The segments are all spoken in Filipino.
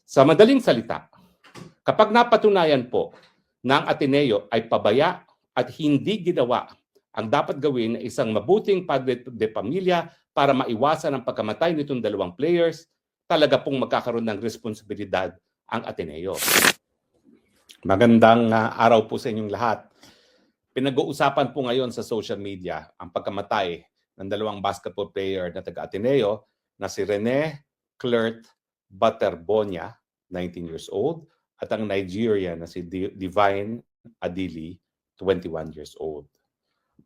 Sa madaling salita, kapag napatunayan po na ang Ateneo ay pabaya at hindi ginawa ang dapat gawin ng isang mabuting padre de pamilya para maiwasan ang pagkamatay nitong dalawang players, talaga pong magkakaroon ng responsibilidad ang Ateneo. Magandang araw po sa inyong lahat. Pinag-uusapan po ngayon sa social media ang pagkamatay ng dalawang basketball player na taga-Ateneo na si Rene Clert Butterbonia, 19 years old, at ang Nigerian na si Divine Adili, 21 years old.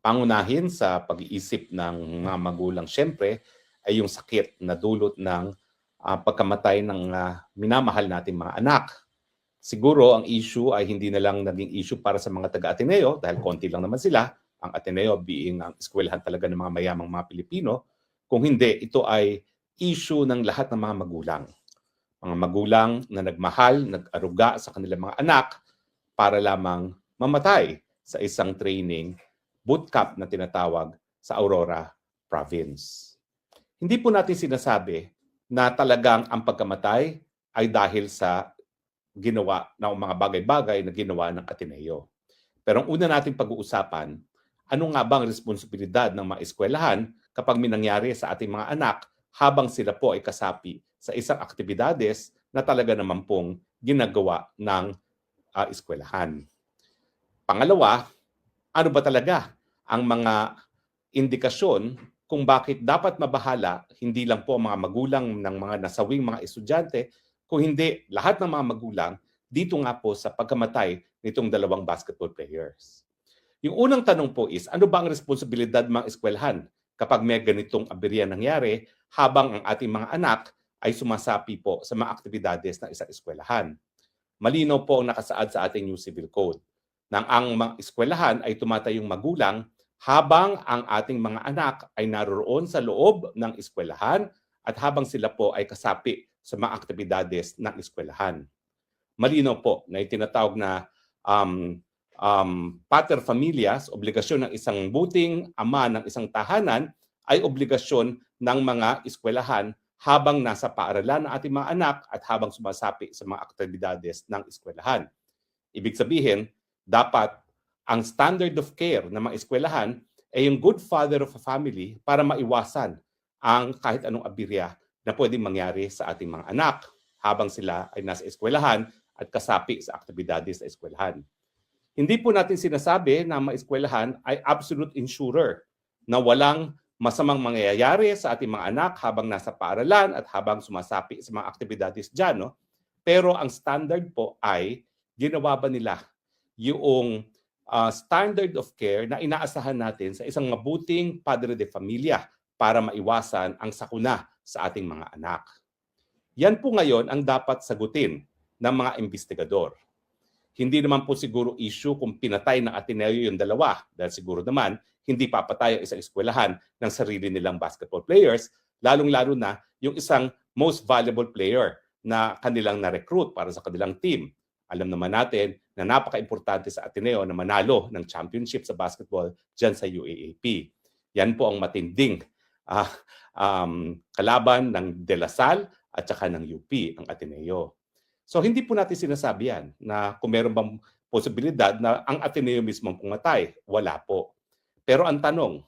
Pangunahin sa pag-iisip ng mga magulang syempre ay yung sakit na dulot ng pagkamatay ng minamahal nating mga anak. Siguro ang issue ay hindi na lang naging issue para sa mga taga-Ateneo dahil konti lang naman sila, ang Ateneo being ang eskwelahan talaga ng mga mayamang mga Pilipino. Kung hindi, ito ay issue ng lahat ng mga magulang. Mga magulang na nagmahal, nag-aruga sa kanilang mga anak para lamang mamatay sa isang training bootcamp na tinatawag sa Aurora Province. Hindi po natin sinasabi na talagang ang pagkamatay ay dahil sa ginawa ng mga bagay-bagay na ginawa ng Ateneo. Pero ang una nating pag-uusapan, ano nga bang responsibilidad ng mga eskwelahan kapag may nangyari sa ating mga anak habang sila po ay kasapi sa isang aktibidades na talaga naman pong ginagawa ng eskwelahan. Pangalawa, ano ba talaga ang mga indikasyon kung bakit dapat mabahala hindi lang po ang mga magulang ng mga nasawing mga estudyante, kung hindi lahat ng mga magulang dito nga po sa pagkamatay nitong dalawang basketball players. Yung unang tanong po is, ano ba ang responsibilidad ng mga eskwelahan kapag may ganitong aberya nangyari habang ang ating mga anak ay sumasapi po sa mga aktibidades ng isang eskwelahan? Malinaw po ang nakasaad sa ating New Civil Code nang ang mga eskwelahan ay tumatayong magulang habang ang ating mga anak ay naroon sa loob ng eskwelahan at habang sila po ay kasapi sa mga aktibidades ng eskwelahan. Malinaw po na itinatawag na pater familias, obligasyon ng isang buting ama ng isang tahanan ay obligasyon ng mga eskwelahan habang nasa paaralan ng ating mga anak at habang sumasapi sa mga aktibidades ng eskwelahan. Ibig sabihin, dapat ang standard of care ng mga eskwelahan ay yung good father of a family para maiwasan ang kahit anong aberya na pwedeng mangyari sa ating mga anak habang sila ay nasa eskwelahan at kasapi sa aktibidades sa eskwelahan. Hindi po natin sinasabi na mga eskwelahan ay absolute insurer na walang masamang mangyayari sa ating mga anak habang nasa paaralan at habang sumasapi sa mga aktibidades dyan. No? Pero ang standard po ay ginawa ba nila yung standard of care na inaasahan natin sa isang mabuting padre de familia para maiwasan ang sakuna sa ating mga anak. Yan po ngayon ang dapat sagutin ng mga investigador. Hindi naman po siguro issue kung pinatay ng Ateneo yung dalawa dahil siguro naman hindi papatay ang isang eskwelahan ng sarili nilang basketball players, lalong-lalo na yung isang most valuable player na kanilang na-recruit para sa kanilang team. Alam naman natin na napaka-importante sa Ateneo na manalo ng championship sa basketball dyan sa UAAP. Yan po ang matinding kalaban ng De La Salle at saka ng UP, ang Ateneo. So hindi po natin sinasabi yan na kung meron bang posibilidad na ang Ateneo mismo ang pumatay. Wala po. Pero ang tanong,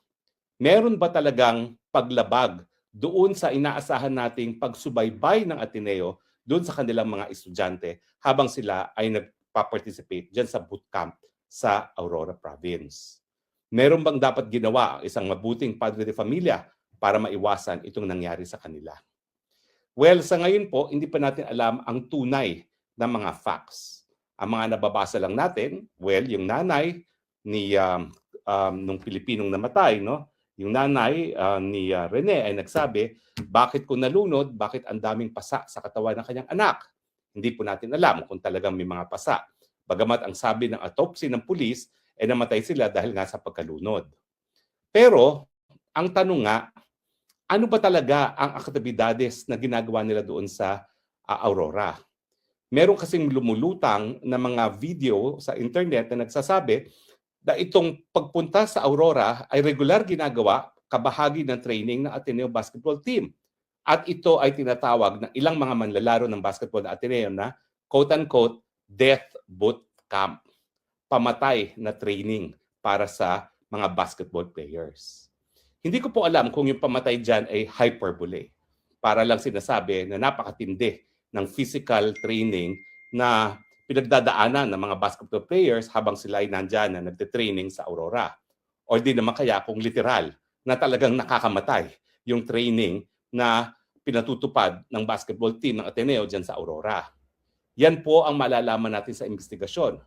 meron ba talagang paglabag doon sa inaasahan nating pagsubaybay ng Ateneo doon sa kanilang mga estudyante habang sila ay nagpa-participate dyan sa bootcamp sa Aurora Province? Meron bang dapat ginawa ang isang mabuting padre de familia para maiwasan itong nangyari sa kanila? Well, sa ngayon po, hindi pa natin alam ang tunay na mga facts. Ang mga nababasa lang natin, well, yung nanay ni nung Pilipinong namatay, no? Yung nanay ni Rene ay nagsabi, bakit ko nalunod, bakit ang daming pasa sa katawan ng kanyang anak? Hindi po natin alam kung talagang may mga pasa. Bagamat ang sabi ng autopsy ng pulis, ay namatay sila dahil nga sa pagkalunod. Pero, ang tanong nga, ano ba talaga ang aktibidades na ginagawa nila doon sa Aurora? Meron kasing lumulutang na mga video sa internet na nagsasabi na itong pagpunta sa Aurora ay regular ginagawa kabahagi ng training ng Ateneo basketball team. At ito ay tinatawag ng ilang mga manlalaro ng basketball na Ateneo na quote-unquote death boot camp. Pamatay na training para sa mga basketball players. Hindi ko po alam kung yung pamatay dyan ay hyperbole. Para lang sinasabi na napakatindi ng physical training na pinagdadaanan ng mga basketball players habang sila ay nandyan na nagte-training sa Aurora. O di naman kaya kung literal na talagang nakakamatay yung training na pinatutupad ng basketball team ng Ateneo dyan sa Aurora. Yan po ang malalaman natin sa investigasyon.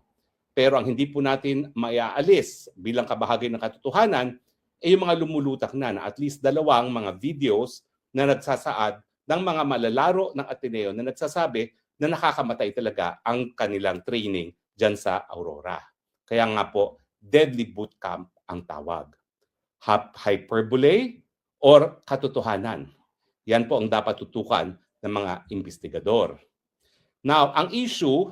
Pero ang hindi po natin maiaalis bilang kabahagi ng katotohanan ay yung mga lumulutak na at least 2 mga videos na nagsasaad ng mga malalaro ng Ateneo na nagsasabi na nakakamatay talaga ang kanilang training dyan sa Aurora. Kaya nga po, deadly boot camp ang tawag. Hyperbole or katotohanan. Yan po ang dapat tutukan ng mga investigador. Now, ang issue,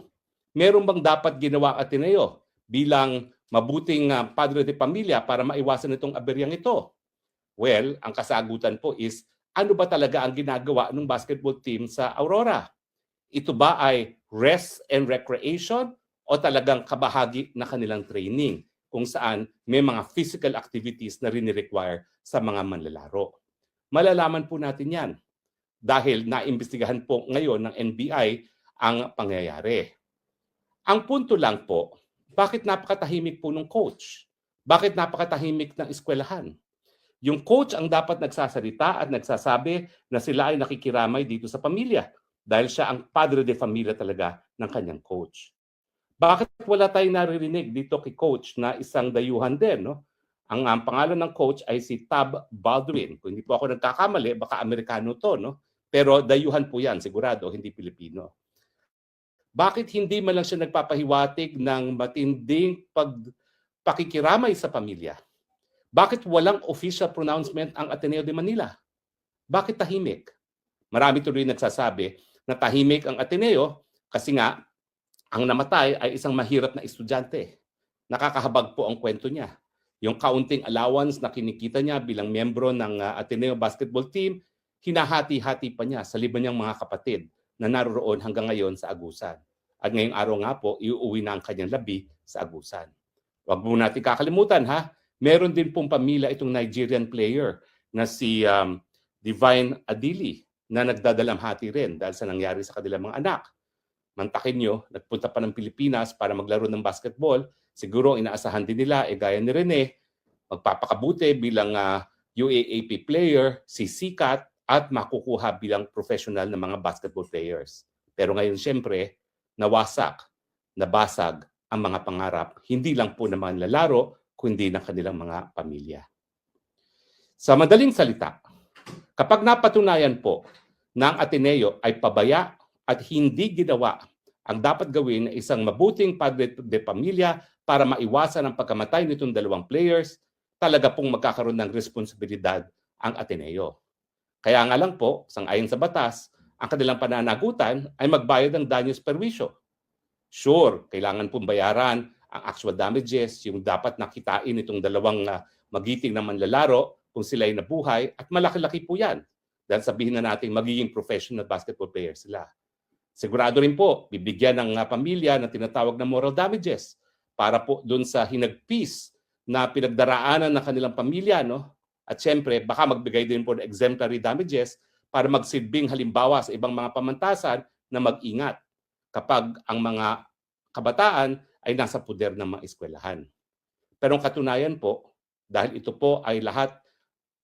meron bang dapat ginawa ang Ateneo bilang mabuting padre de pamilya para maiwasan itong aberyang ito? Well, ang kasagutan po is, ano ba talaga ang ginagawa ng basketball team sa Aurora? Ito ba ay rest and recreation o talagang kabahagi na kanilang training kung saan may mga physical activities na rini-require sa mga manlalaro? Malalaman po natin yan dahil naimbestigahan po ngayon ng NBI ang pangyayari. Ang punto lang po, bakit napakatahimik po ng coach? Bakit napakatahimik ng eskwelahan? Yung coach ang dapat nagsasalita at nagsasabi na sila ay nakikiramay dito sa pamilya dahil siya ang padre de familia talaga ng kanyang coach. Bakit wala tayong naririnig dito kay coach na isang dayuhan din? No? Ang pangalan ng coach ay si Tab Baldwin. Kung hindi po ako nagkakamali, baka Amerikano to. No? Pero dayuhan po yan, sigurado, hindi Pilipino. Bakit hindi man lang siya nagpapahiwatig ng matinding pakikiramay sa pamilya? Bakit walang official pronouncement ang Ateneo de Manila? Bakit tahimik? Marami tuloy nagsasabi na tahimik ang Ateneo kasi nga ang namatay ay isang mahirap na estudyante. Nakakahabag po ang kwento niya. Yung kaunting allowance na kinikita niya bilang miyembro ng Ateneo basketball team, hinahati-hati pa niya sa 5 niyang mga kapatid na naroon hanggang ngayon sa Agusan. At ngayong araw nga po, iuwi na ang kanyang labi sa Agusan. Huwag mo natin kakalimutan ha, meron din pong pamilya itong Nigerian player na si Divine Adili na nagdadalamhati rin dahil sa nangyari sa kanilang mga anak. Mantakin nyo, nagpunta pa ng Pilipinas para maglaro ng basketball. Siguro inaasahan din nila, gaya ni Rene, magpapakabuti bilang UAAP player, sisikat at makukuha bilang professional na mga basketball players. Pero ngayon siyempre, nawasak, nabasag ang mga pangarap, hindi lang po ng mga lalaro, kundi ng kanilang mga pamilya. Sa madaling salita, kapag napatunayan po na ang Ateneo ay pabaya at hindi ginawa ang dapat gawin ng isang mabuting padre de pamilya para maiwasan ang pagkamatay nitong 2 players, talaga pong magkakaroon ng responsibilidad ang Ateneo. Kaya nga lang po, sangayon sa batas, ang kanilang pananagutan ay magbayad ng danyos perwisyo. Sure, kailangan pong bayaran ang actual damages, yung dapat nakitain itong 2 magiting na manlalaro kung sila ay nabuhay, at malaki-laki po yan. Dahil sabihin na natin magiging professional basketball player sila. Sigurado rin po, bibigyan ng pamilya ng tinatawag na moral damages para po doon sa hinagpis na pinagdaraanan ng kanilang pamilya. No? At syempre, baka magbigay din po ng exemplary damages para magsilbing halimbawa sa ibang mga pamantasan na mag-ingat kapag ang mga kabataan ay nasa puder ng mga eskwelahan. Pero ang katunayan po, dahil ito po ay lahat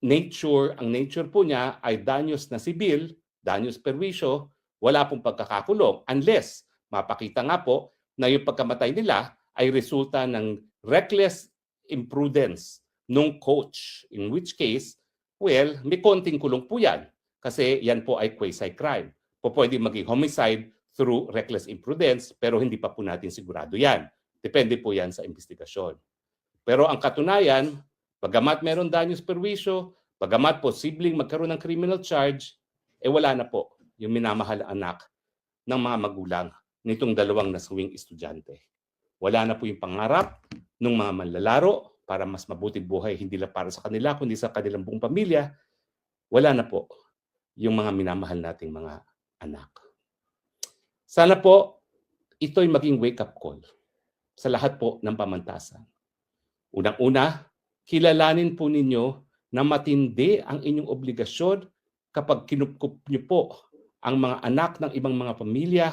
ang nature po niya ay danyos na sibil, danyos perwisyo, wala pong pagkakakulong unless mapakita nga po na yung pagkamatay nila ay resulta ng reckless imprudence nung coach. In which case, well, may konting kulong po yan kasi yan po ay quasi-crime. Pwede maging homicide through reckless imprudence, pero hindi pa po natin sigurado yan. Depende po yan sa investigasyon. Pero ang katunayan, bagamat meron danyos perwisyo, bagamat posibleng magkaroon ng criminal charge, wala na po yung minamahal na anak ng mga magulang nitong 2 nasawing estudyante. Wala na po yung pangarap ng mga manlalaro para mas mabuting buhay, hindi lang para sa kanila, kundi sa kanilang buong pamilya. Wala na po. yung mga minamahal nating mga anak. Sana po ito'y maging wake-up call sa lahat po ng pamantasan. Unang-una, kilalanin po ninyo na matindi ang inyong obligasyon kapag kinupkup niyo po ang mga anak ng ibang mga pamilya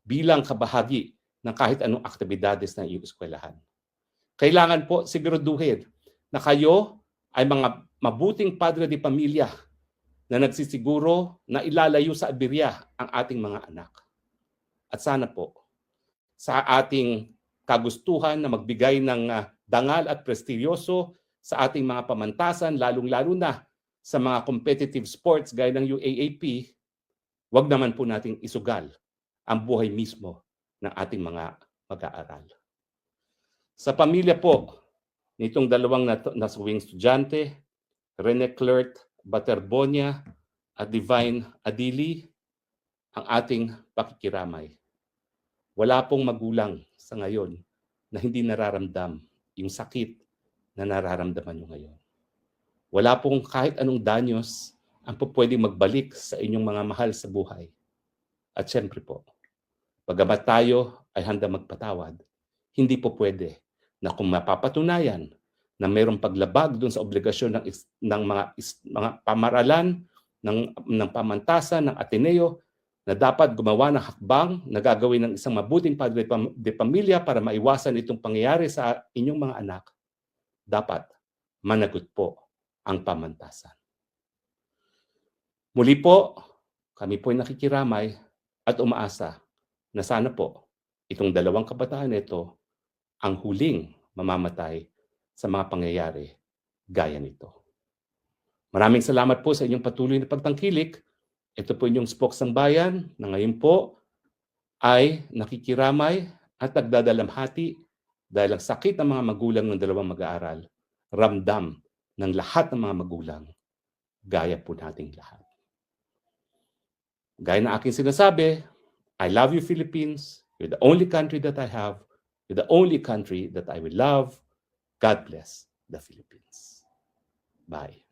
bilang kabahagi ng kahit anong aktibidades ng iyong eskwelahan. Kailangan po siguraduhin na kayo ay mga mabuting padre de pamilya na nagsisiguro na ilalayo sa aberya ang ating mga anak. At sana po, sa ating kagustuhan na magbigay ng dangal at prestigyoso sa ating mga pamantasan, lalong-lalo na sa mga competitive sports gaya ng UAAP, wag naman po nating isugal ang buhay mismo ng ating mga mag-aaral. Sa pamilya po nitong dalawang nasawing estudyante, Rene Clert Baterbonia at Divine Adili, ang ating pakikiramay. Wala pong magulang sa ngayon na hindi nararamdam yung sakit na nararamdaman nyo ngayon. Wala pong kahit anong danyos ang pwedeng magbalik sa inyong mga mahal sa buhay. At syempre po, pagamat tayo ay handa magpatawad, hindi po pwede na kung mapapatunayan na mayroong paglabag doon sa obligasyon ng mga pamaralan, ng pamantasan, ng Ateneo, na dapat gumawa ng hakbang na gagawin ng isang mabuting padre de pamilya para maiwasan itong pangyayari sa inyong mga anak, dapat managot po ang pamantasan. Muli po, kami po ay nakikiramay at umaasa na sana po itong dalawang kabataan ito ang huling mamamatay sa mga pangyayari gaya nito. Maraming salamat po sa inyong patuloy na pagtangkilik. Ito po inyong Spokesang Bayan na ngayon po ay nakikiramay at nagdadalamhati dahil ang sakit ng mga magulang ng dalawang mag-aaral, ramdam ng lahat ng mga magulang, gaya po nating lahat. Gaya na aking sinasabi, I love you Philippines, you're the only country that I have, you're the only country that I will love. God bless the Philippines. Bye.